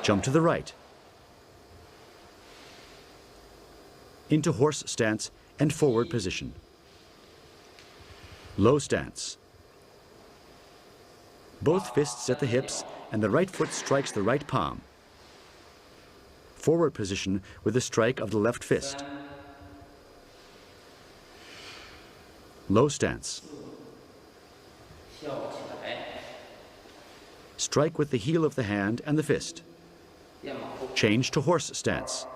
Jump to the right. Into horse stance and forward position. Low stance. Both fists at the hips and the right foot strikes the right palm. Forward position with the strike of the left fist. Low stance. Strike with the heel of the hand and the fist. Change to horse stance.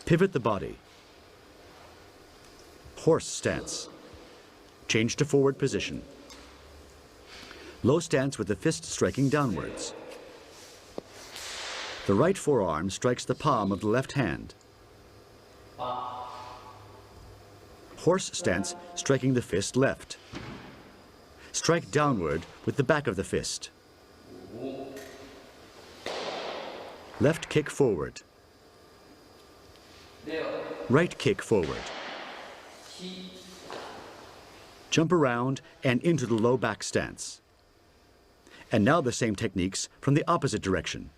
Pivot the body. Horse stance. Change to forward position. Low stance with the fist striking downwards. The right forearm strikes the palm of the left hand. Horse stance striking the fist left. Strike downward with the back of the fist. Left kick forward. Right kick forward. Jump around and into the low back stance. And now the same techniques from the opposite direction.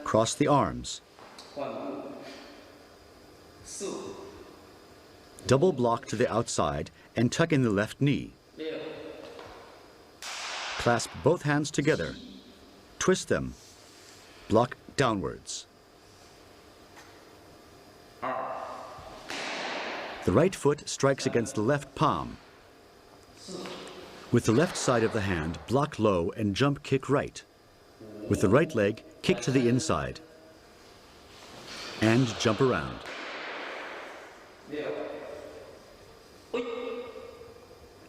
Cross the arms. Double block to the outside and tuck in the left knee. Clasp both hands together. Twist them. Block downwards. The right foot strikes against the left palm. With the left side of the hand, block low and jump kick right. With the right leg, kick to the inside. And jump around.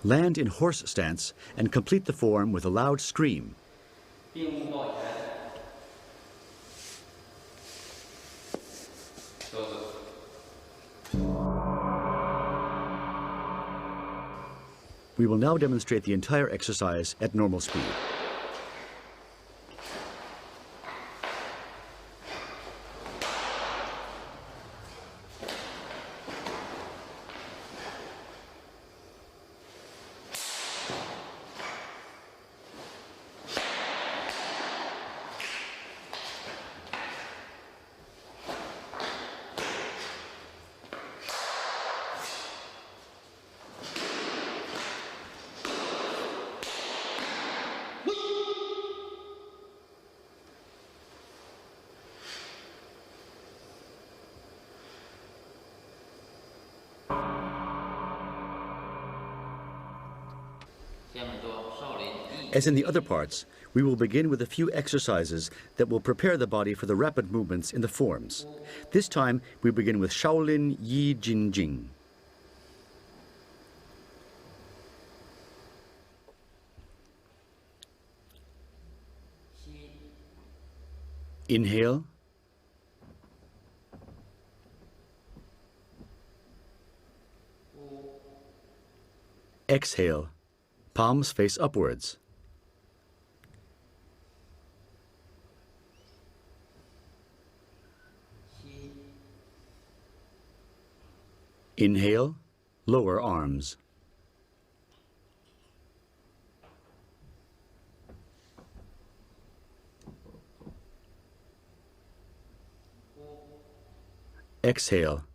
Land in horse stance and complete the form with a loud scream. We will now demonstrate the entire exercise at normal speed. As in the other parts, we will begin with a few exercises that will prepare the body for the rapid movements in the forms. This time, we begin with Shaolin Yi Jin Jing. Inhale. Exhale. Palms face upwards. Inhale, lower arms. Exhale.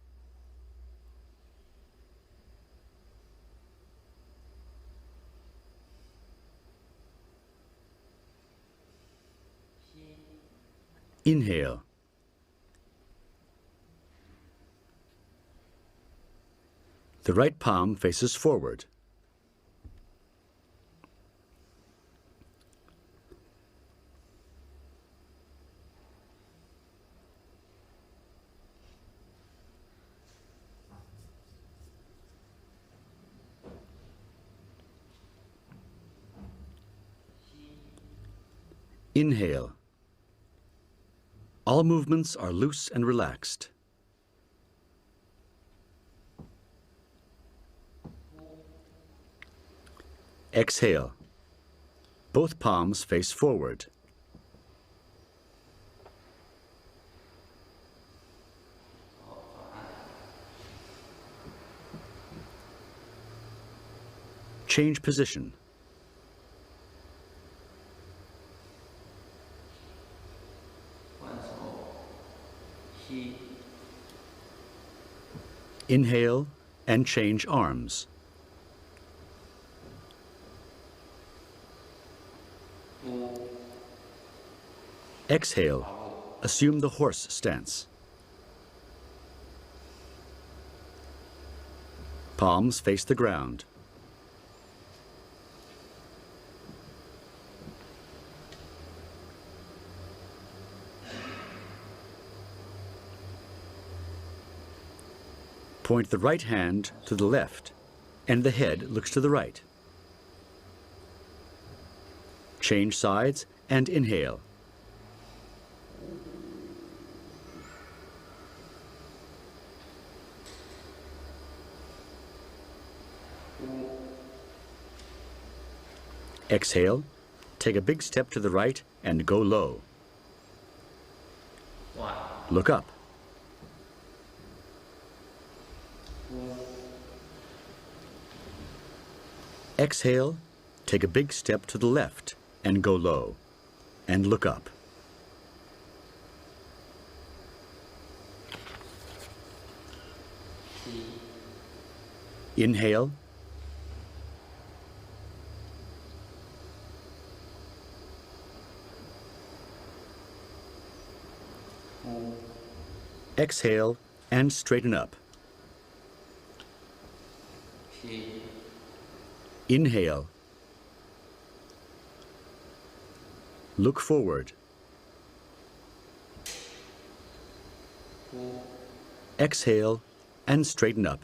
Inhale. The right palm faces forward. Inhale. All movements are loose and relaxed. Exhale. Both palms face forward. Change position. Inhale and change arms. Exhale. Assume the horse stance. Palms face the ground. Point the right hand to the left, and the head looks to the right. Change sides and inhale. Exhale, take a big step to the right and go low. Look up. Exhale, take a big step to the left and go low, and look up. Inhale. Exhale and straighten up. Inhale. Look forward. Exhale and straighten up.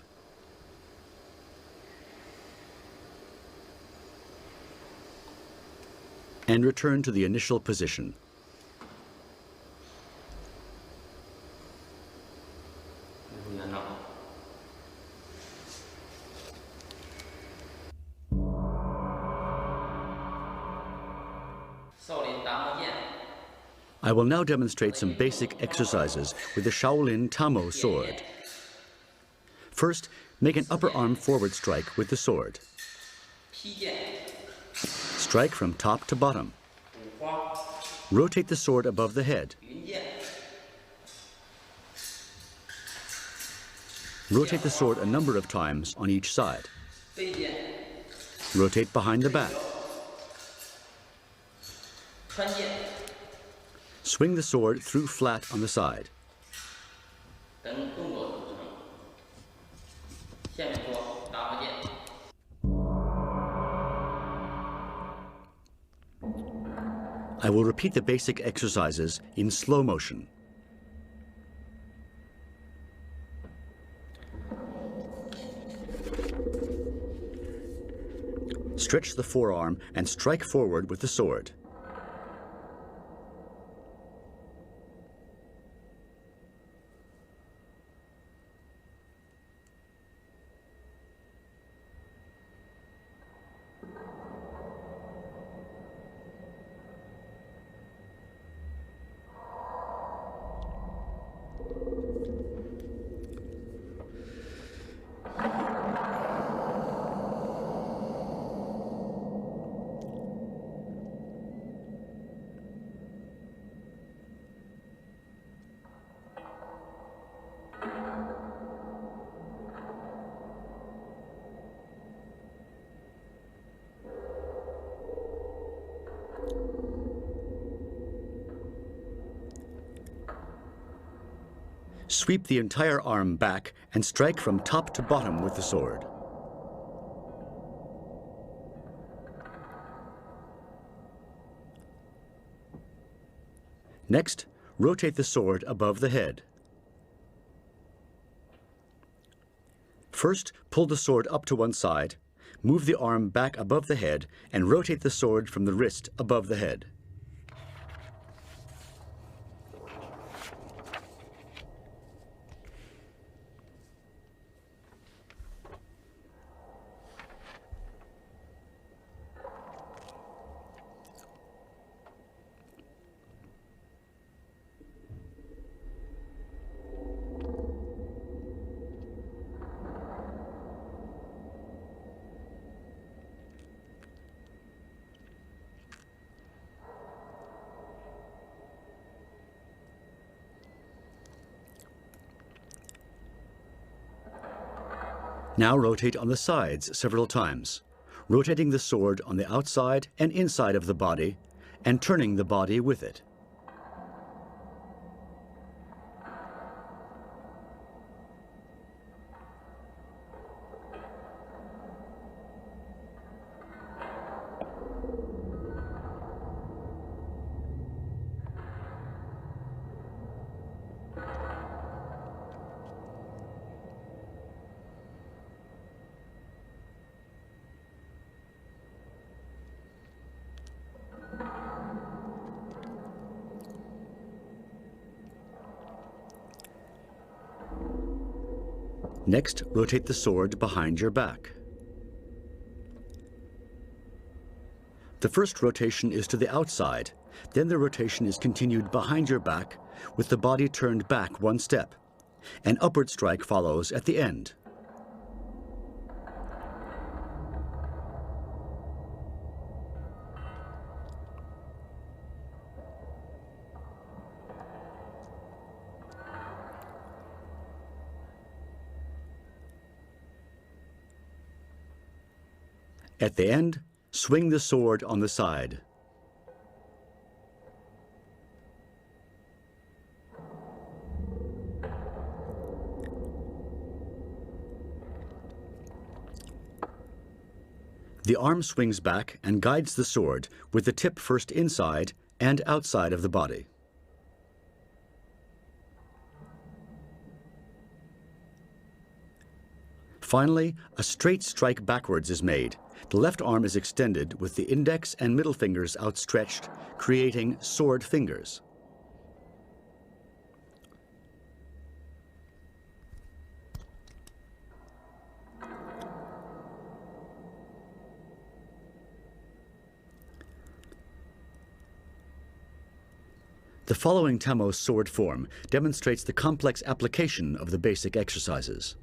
And return to the initial position. I will now demonstrate some basic exercises with the Shaolin Tamo sword. First, make an upper arm forward strike with the sword. Strike from top to bottom. Rotate the sword above the head. Rotate the sword a number of times on each side. Rotate behind the back. Swing the sword through flat on the side. I will repeat the basic exercises in slow motion. Stretch the forearm and strike forward with the sword. Sweep the entire arm back and strike from top to bottom with the sword. Next, rotate the sword above the head. First, pull the sword up to one side, move the arm back above the head, and rotate the sword from the wrist above the head. Now rotate on the sides several times, rotating the sword on the outside and inside of the body and turning the body with it. Next, rotate the sword behind your back. The first rotation is to the outside, then the rotation is continued behind your back with the body turned back one step. An upward strike follows at the end. At the end, swing the sword on the side. The arm swings back and guides the sword with the tip first inside and outside of the body. Finally, a straight strike backwards is made. The left arm is extended with the index and middle fingers outstretched, creating sword fingers. The following Tammo sword form demonstrates the complex application of the basic exercises.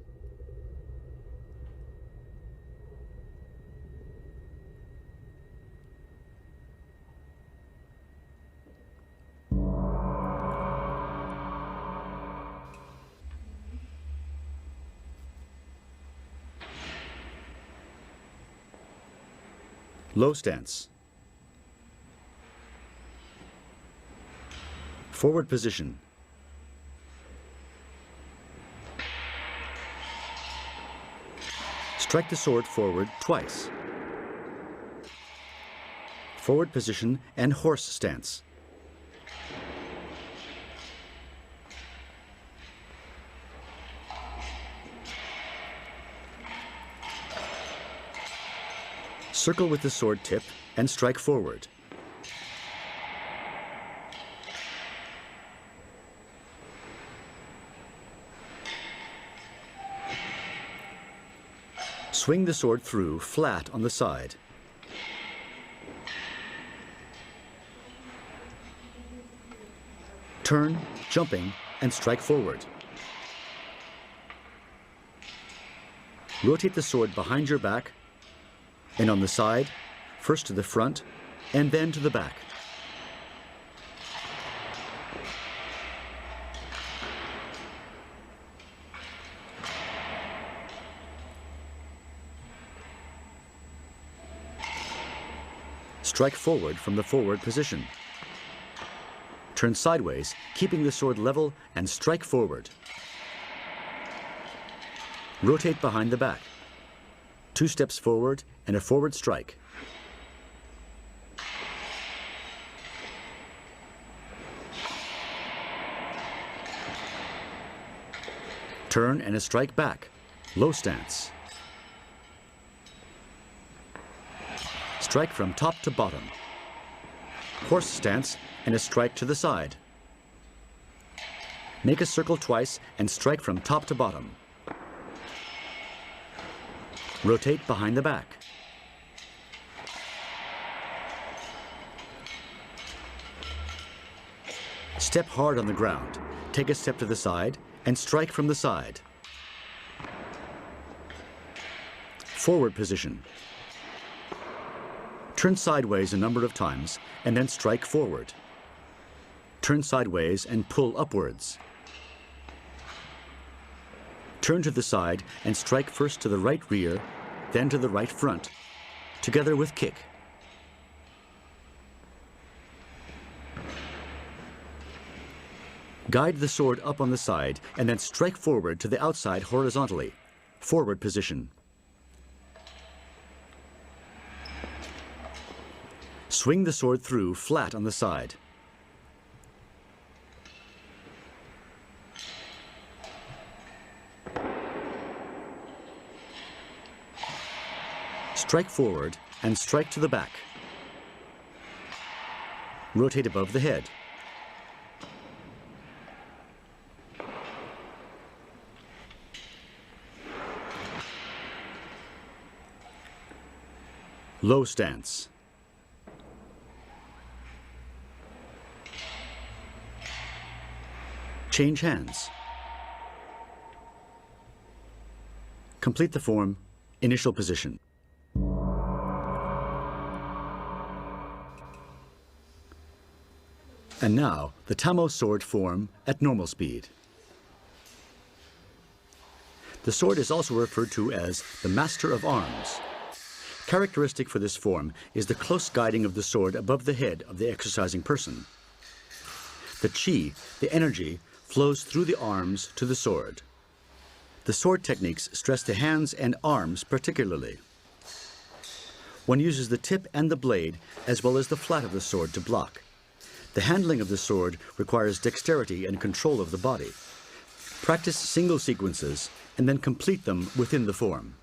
Low stance. Forward position. Strike the sword forward twice. Forward position and horse stance. Circle with the sword tip and strike forward. Swing the sword through flat on the side. Turn, jumping, and strike forward. Rotate the sword behind your back and on the side, first to the front and then to the back. Strike forward from the forward position. Turn sideways, keeping the sword level, and strike forward. Rotate behind the back. 2 steps forward and a forward strike. Turn and a strike back. Low stance. Strike from top to bottom. Horse stance and a strike to the side. Make a circle twice and strike from top to bottom. Rotate behind the back. Step hard on the ground. Take a step to the side and strike from the side. Forward position. Turn sideways a number of times and then strike forward. Turn sideways and pull upwards. Turn to the side and strike first to the right rear, then to the right front, together with kick. Guide the sword up on the side and then strike forward to the outside horizontally, forward position. Swing the sword through flat on the side. Strike forward and strike to the back. Rotate above the head. Low stance. Change hands. Complete the form, initial position. And now, the Tamo sword form at normal speed. The sword is also referred to as the Master of Arms. Characteristic for this form is the close guiding of the sword above the head of the exercising person. The chi, the energy, flows through the arms to the sword. The sword techniques stress the hands and arms particularly. One uses the tip and the blade as well as the flat of the sword to block. The handling of the sword requires dexterity and control of the body. Practice single sequences and then complete them within the form.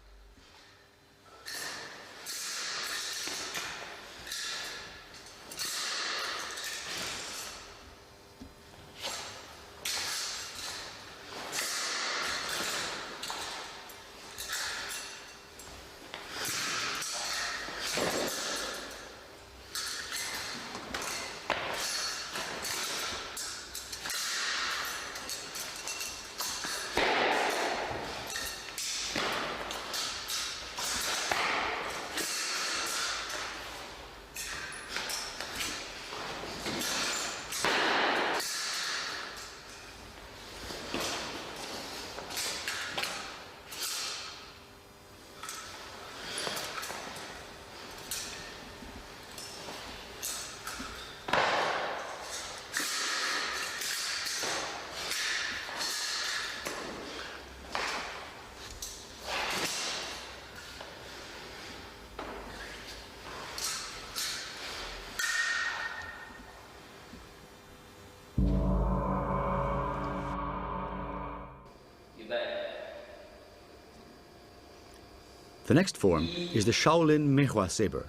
The next form is the Shaolin Mehua saber.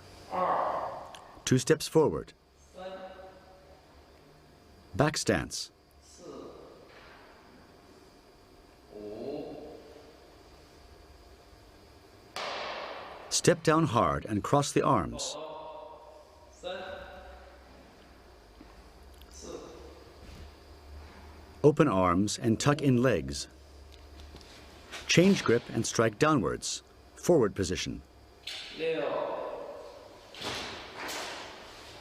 2 steps forward. Back stance. Step down hard and cross the arms. Open arms and tuck in legs. Change grip and strike downwards. Forward position.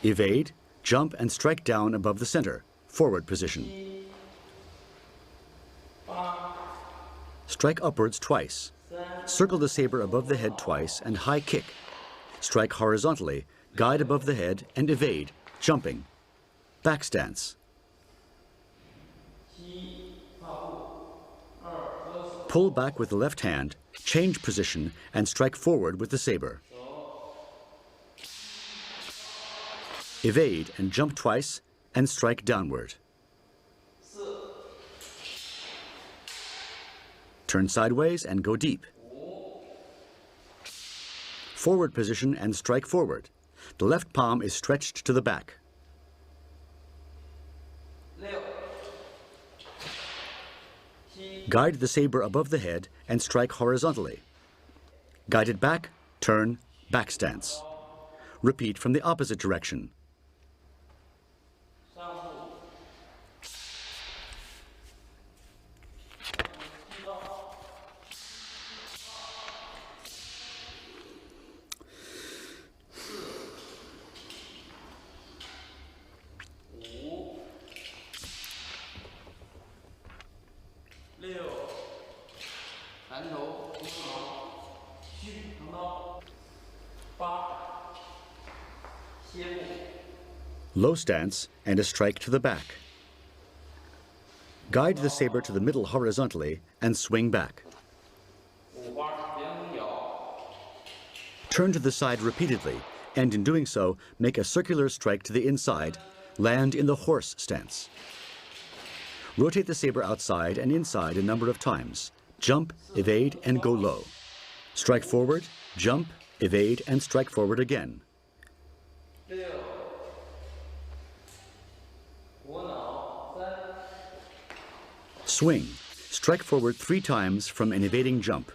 Evade, jump and strike down above the center. Forward position. Strike upwards twice. Circle the saber above the head twice and high kick. Strike horizontally, guide above the head and evade, jumping. Back stance. Pull back with the left hand, change position, and strike forward with the saber. Evade and jump twice and strike downward. Turn sideways and go deep. Forward position and strike forward. The left palm is stretched to the back. Guide the saber above the head and strike horizontally. Guide it back, turn, back stance. Repeat from the opposite direction. Low stance and a strike to the back. Guide the saber to the middle horizontally and swing back. Turn to the side repeatedly, and in doing so, make a circular strike to the inside, land in the horse stance. Rotate the saber outside and inside a number of times. Jump, evade, and go low. Strike forward, jump, evade, and strike forward again. Swing. Strike forward 3 times from an evading jump.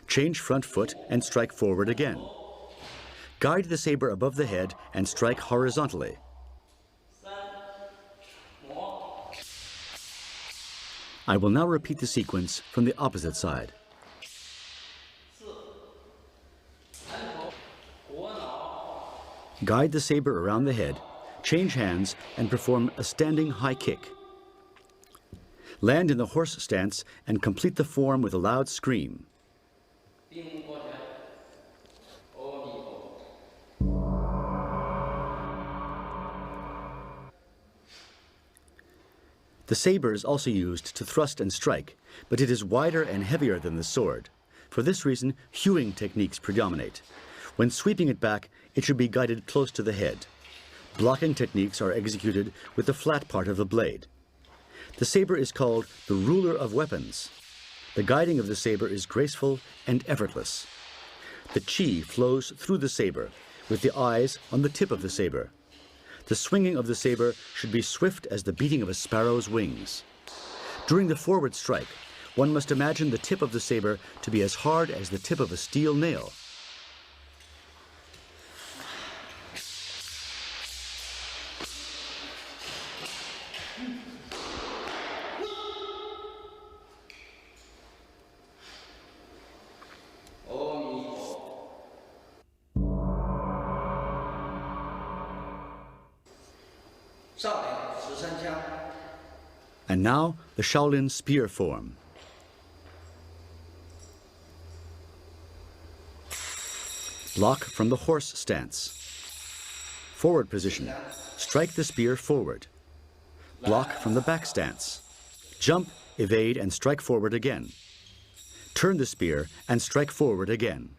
Change front foot and strike forward again. Guide the saber above the head and strike horizontally. I will now repeat the sequence from the opposite side. Guide the saber around the head, change hands, and perform a standing high kick. Land in the horse stance and complete the form with a loud scream. The saber is also used to thrust and strike, but it is wider and heavier than the sword. For this reason, hewing techniques predominate. When sweeping it back, it should be guided close to the head. Blocking techniques are executed with the flat part of the blade. The saber is called the ruler of weapons. The guiding of the saber is graceful and effortless. The chi flows through the saber, with the eyes on the tip of the saber. The swinging of the saber should be swift as the beating of a sparrow's wings. During the forward strike, one must imagine the tip of the saber to be as hard as the tip of a steel nail. And now, the Shaolin spear form. Block from the horse stance. Forward position. Strike the spear forward. Block from the back stance. Jump, evade, and strike forward again. Turn the spear and strike forward again.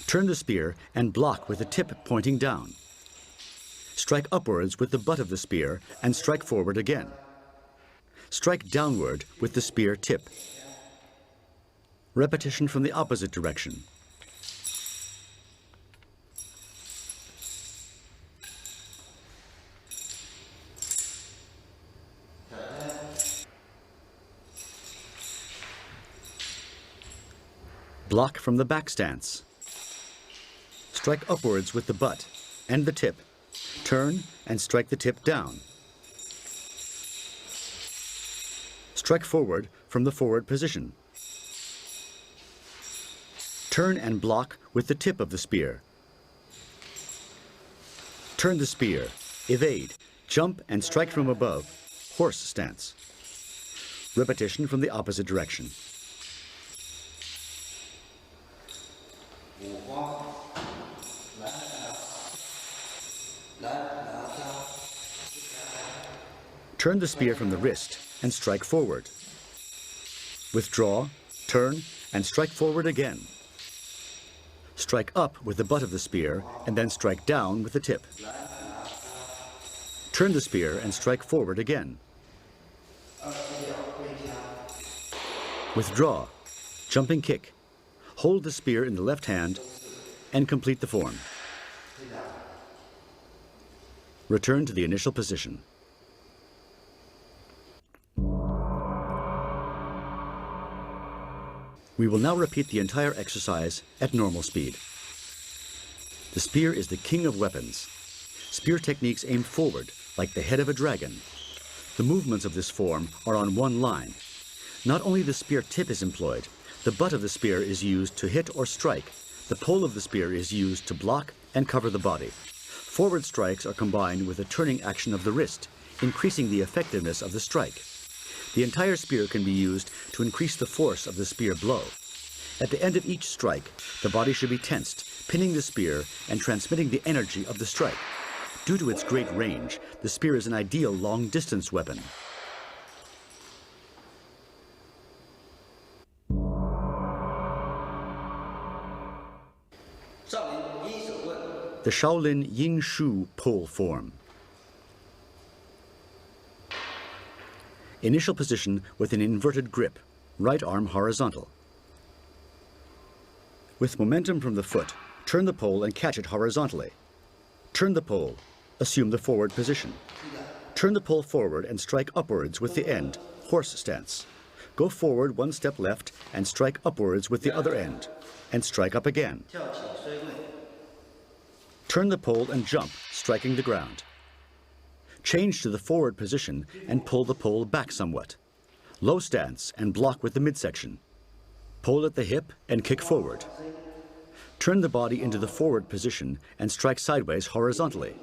Turn the spear and block with the tip pointing down. Strike upwards with the butt of the spear and strike forward again. Strike downward with the spear tip. Repetition from the opposite direction. Block from the back stance. Strike upwards with the butt and the tip. Turn and strike the tip down. Strike forward from the forward position. Turn and block with the tip of the spear. Turn the spear, evade, jump and strike from above, horse stance. Repetition from the opposite direction. Turn the spear from the wrist and strike forward. Withdraw, turn, and strike forward again. Strike up with the butt of the spear and then strike down with the tip. Turn the spear and strike forward again. Withdraw, jumping kick. Hold the spear in the left hand and complete the form. Return to the initial position. We will now repeat the entire exercise at normal speed. The spear is the king of weapons. Spear techniques aim forward, like the head of a dragon. The movements of this form are on one line. Not only the spear tip is employed, the butt of the spear is used to hit or strike. The pole of the spear is used to block and cover the body. Forward strikes are combined with a turning action of the wrist, increasing the effectiveness of the strike. The entire spear can be used to increase the force of the spear blow. At the end of each strike, the body should be tensed, pinning the spear and transmitting the energy of the strike. Due to its great range, the spear is an ideal long-distance weapon. The Shaolin Yin Shu pole form. Initial position with an inverted grip, right arm horizontal. With momentum from the foot, turn the pole and catch it horizontally. Turn the pole, assume the forward position. Turn the pole forward and strike upwards with the end, horse stance. Go forward one step left and strike upwards with the other end, and strike up again. Turn the pole and jump, striking the ground. Change to the forward position and pull the pole back somewhat. Low stance and block with the midsection. Pull at the hip and kick forward. Turn the body into the forward position and strike sideways horizontally.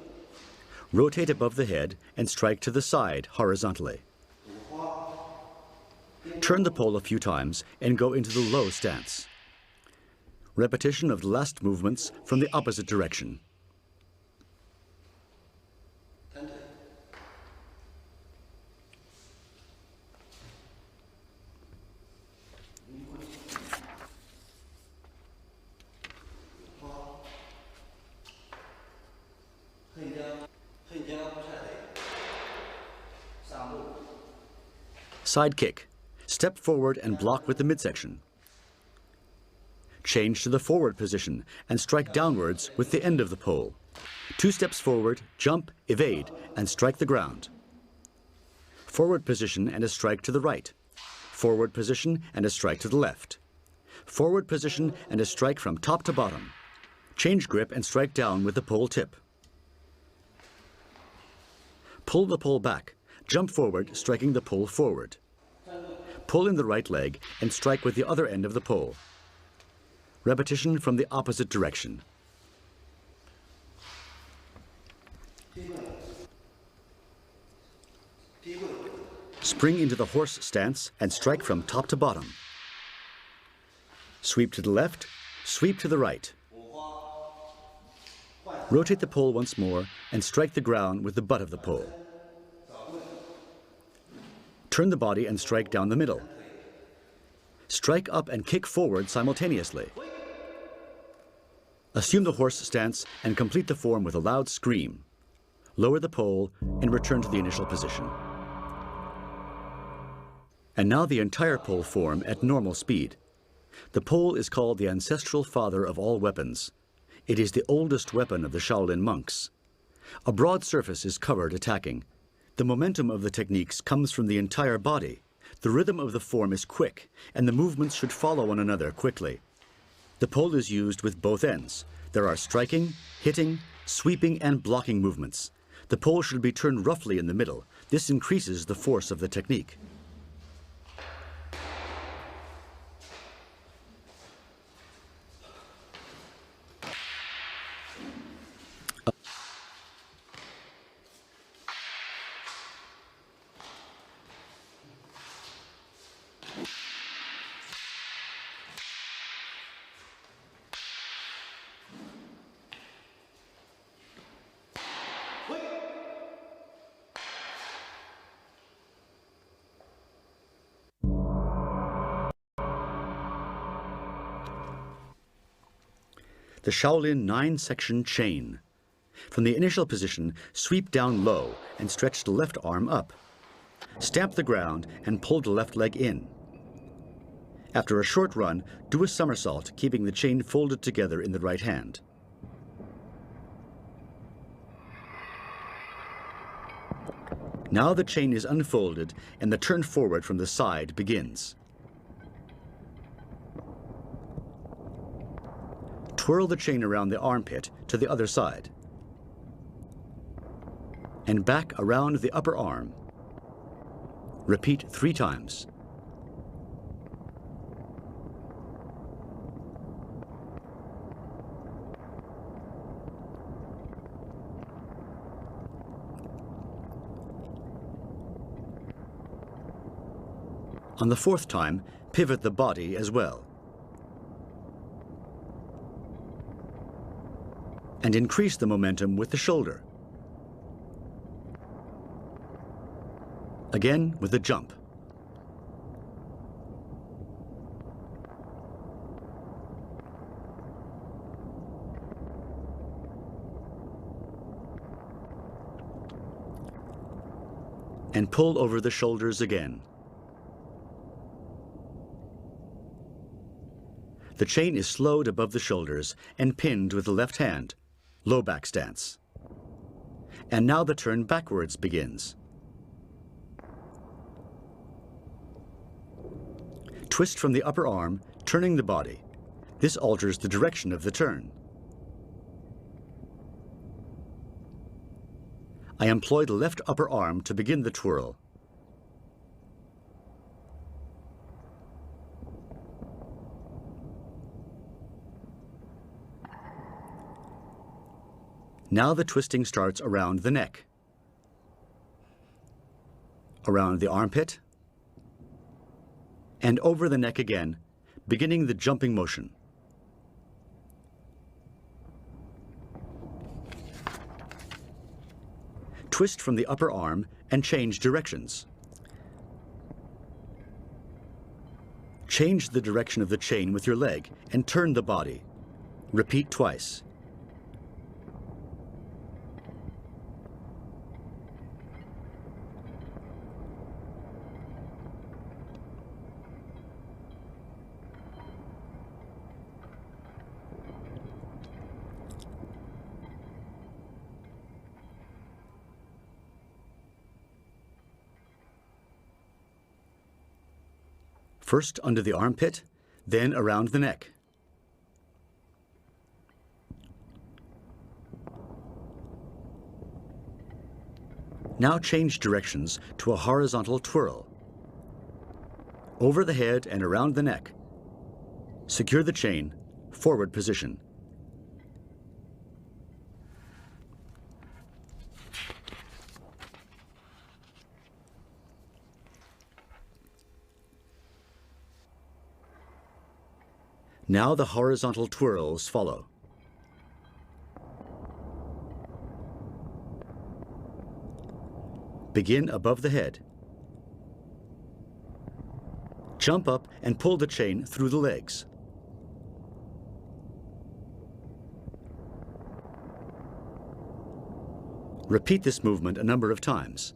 Rotate above the head and strike to the side horizontally. Turn the pole a few times and go into the low stance. Repetition of the last movements from the opposite direction. Side kick. Step forward and block with the midsection. Change to the forward position and strike downwards with the end of the pole. 2 steps forward, jump, evade, and strike the ground. Forward position and a strike to the right. Forward position and a strike to the left. Forward position and a strike from top to bottom. Change grip and strike down with the pole tip. Pull the pole back. Jump forward, striking the pole forward. Pull in the right leg and strike with the other end of the pole. Repetition from the opposite direction. Spring into the horse stance and strike from top to bottom. Sweep to the left, sweep to the right. Rotate the pole once more and strike the ground with the butt of the pole. Turn the body and strike down the middle. Strike up and kick forward simultaneously. Assume the horse stance and complete the form with a loud scream. Lower the pole and return to the initial position. And now the entire pole form at normal speed. The pole is called the ancestral father of all weapons. It is the oldest weapon of the Shaolin monks. A broad surface is covered attacking. The momentum of the techniques comes from the entire body. The rhythm of the form is quick, and the movements should follow one another quickly. The pole is used with both ends. There are striking, hitting, sweeping, and blocking movements. The pole should be turned roughly in the middle. This increases the force of the technique. The Shaolin 9-section chain. From the initial position, sweep down low and stretch the left arm up. Stamp the ground and pull the left leg in. After a short run, do a somersault, keeping the chain folded together in the right hand. Now the chain is unfolded and the turn forward from the side begins. Twirl the chain around the armpit to the other side and back around the upper arm. Repeat 3 times. On the 4th time, pivot the body as well. and increase the momentum with the shoulder. Again with the jump. And pull over the shoulders again. The chain is slowed above the shoulders and pinned with the left hand, low back stance. And now the turn backwards begins. Twist from the upper arm, turning the body. This alters the direction of the turn. I employ the left upper arm to begin the twirl. Now the twisting starts around the neck, around the armpit, and over the neck again, beginning the jumping motion. Twist from the upper arm and change directions. Change the direction of the chain with your leg and turn the body. Repeat twice. First under the armpit, then around the neck. Now change directions to a horizontal twirl. Over the head and around the neck. Secure the chain, forward position. Now the horizontal twirls follow. Begin above the head. Jump up and pull the chain through the legs. Repeat this movement a number of times.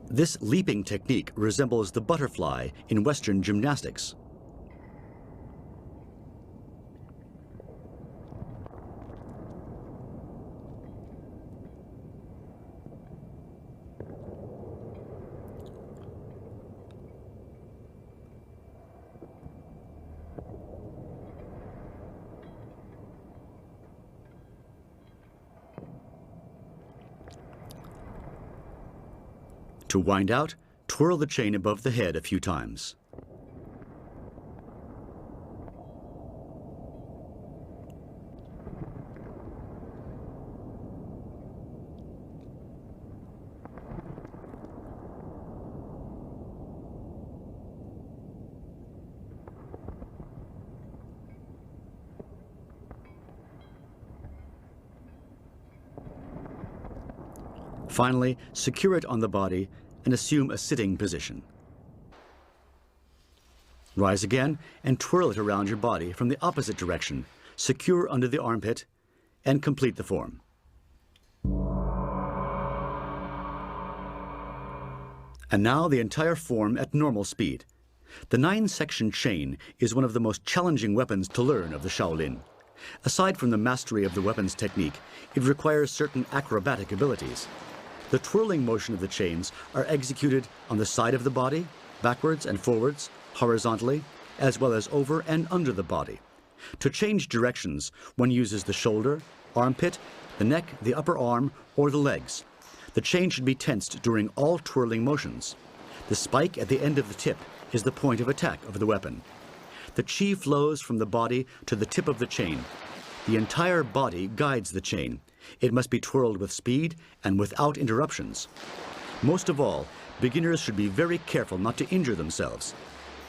This leaping technique resembles the butterfly in Western gymnastics. To wind out, twirl the chain above the head a few times. Finally, secure it on the body and assume a sitting position. Rise again and twirl it around your body from the opposite direction, secure under the armpit, and complete the form. And now the entire form at normal speed. The 9-section chain is one of the most challenging weapons to learn of the Shaolin. Aside from the mastery of the weapon's technique, it requires certain acrobatic abilities. The twirling motion of the chains are executed on the side of the body, backwards and forwards, horizontally, as well as over and under the body. To change directions, one uses the shoulder, armpit, the neck, the upper arm, or the legs. The chain should be tensed during all twirling motions. The spike at the end of the tip is the point of attack of the weapon. The chi flows from the body to the tip of the chain. The entire body guides the chain. It must be twirled with speed and without interruptions. Most of all, beginners should be very careful not to injure themselves.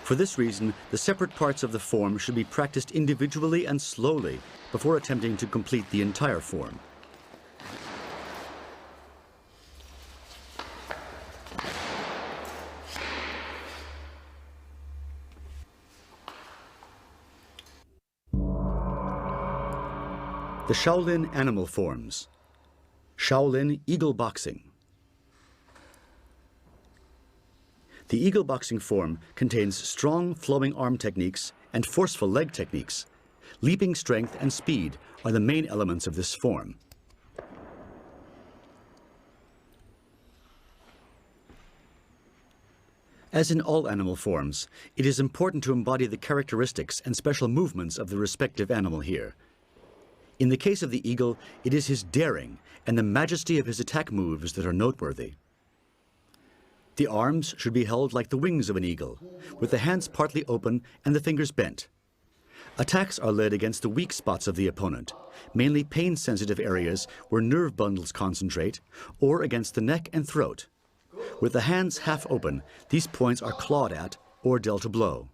For this reason, the separate parts of the form should be practiced individually and slowly before attempting to complete the entire form. The Shaolin animal forms. Shaolin eagle boxing. The eagle boxing form contains strong flowing arm techniques and forceful leg techniques. Leaping strength and speed are the main elements of this form. As in all animal forms, it is important to embody the characteristics and special movements of the respective animal here. In the case of the eagle, it is his daring and the majesty of his attack moves that are noteworthy. The arms should be held like the wings of an eagle, with the hands partly open and the fingers bent. Attacks are led against the weak spots of the opponent, mainly pain-sensitive areas where nerve bundles concentrate, or against the neck and throat. With the hands half open, these points are clawed at or dealt a blow.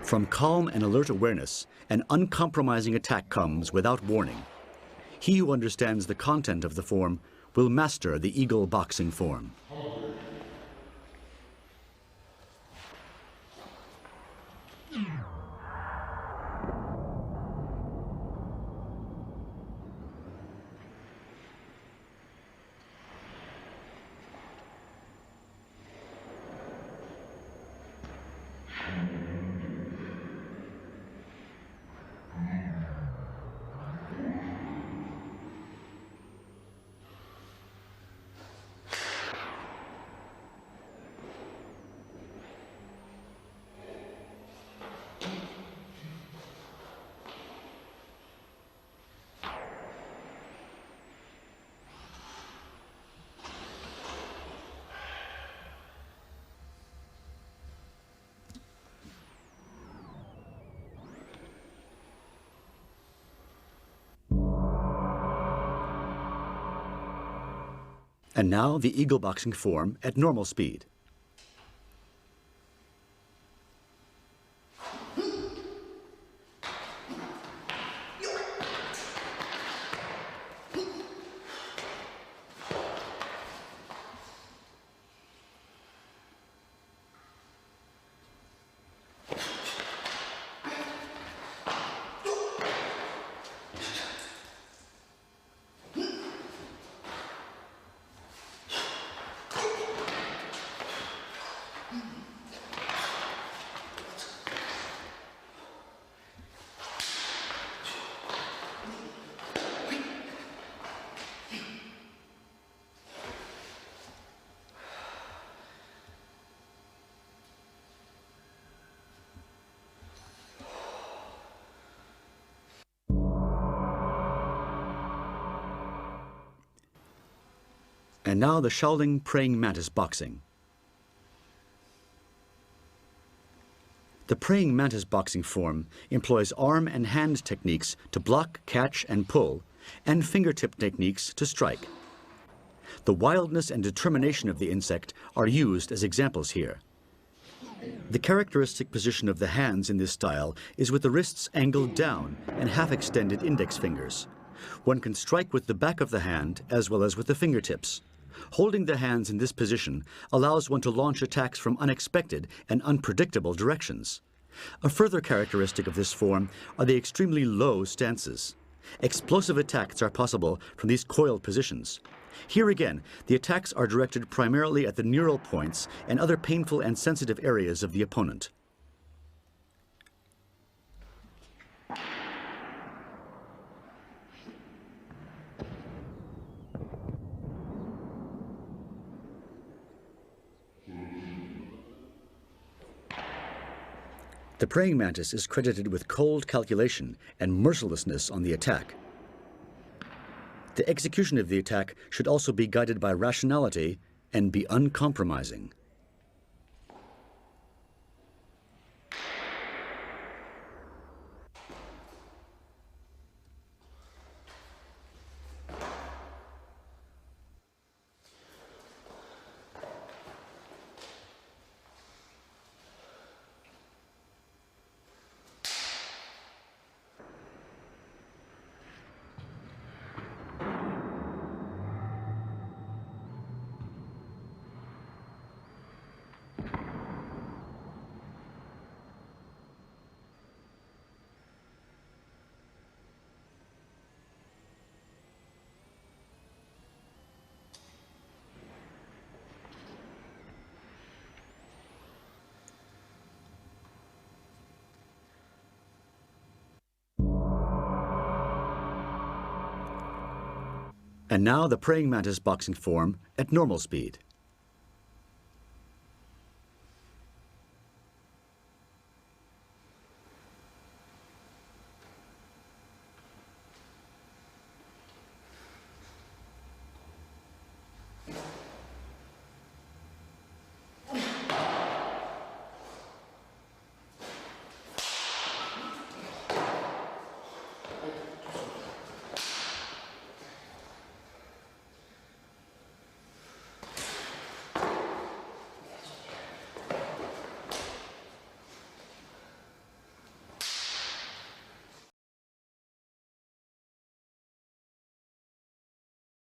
From calm and alert awareness, an uncompromising attack comes without warning. He who understands the content of the form will master the eagle boxing form. And now the eagle boxing form at normal speed. And now the Shaolin praying mantis boxing. The praying mantis boxing form employs arm and hand techniques to block, catch, and pull, and fingertip techniques to strike. The wildness and determination of the insect are used as examples here. The characteristic position of the hands in this style is with the wrists angled down and half-extended index fingers. One can strike with the back of the hand as well as with the fingertips. Holding the hands in this position allows one to launch attacks from unexpected and unpredictable directions. A further characteristic of this form are the extremely low stances. Explosive attacks are possible from these coiled positions. Here again, the attacks are directed primarily at the neural points and other painful and sensitive areas of the opponent. The praying mantis is credited with cold calculation and mercilessness on the attack. The execution of the attack should also be guided by rationality and be uncompromising. And now the praying mantis boxing form at normal speed.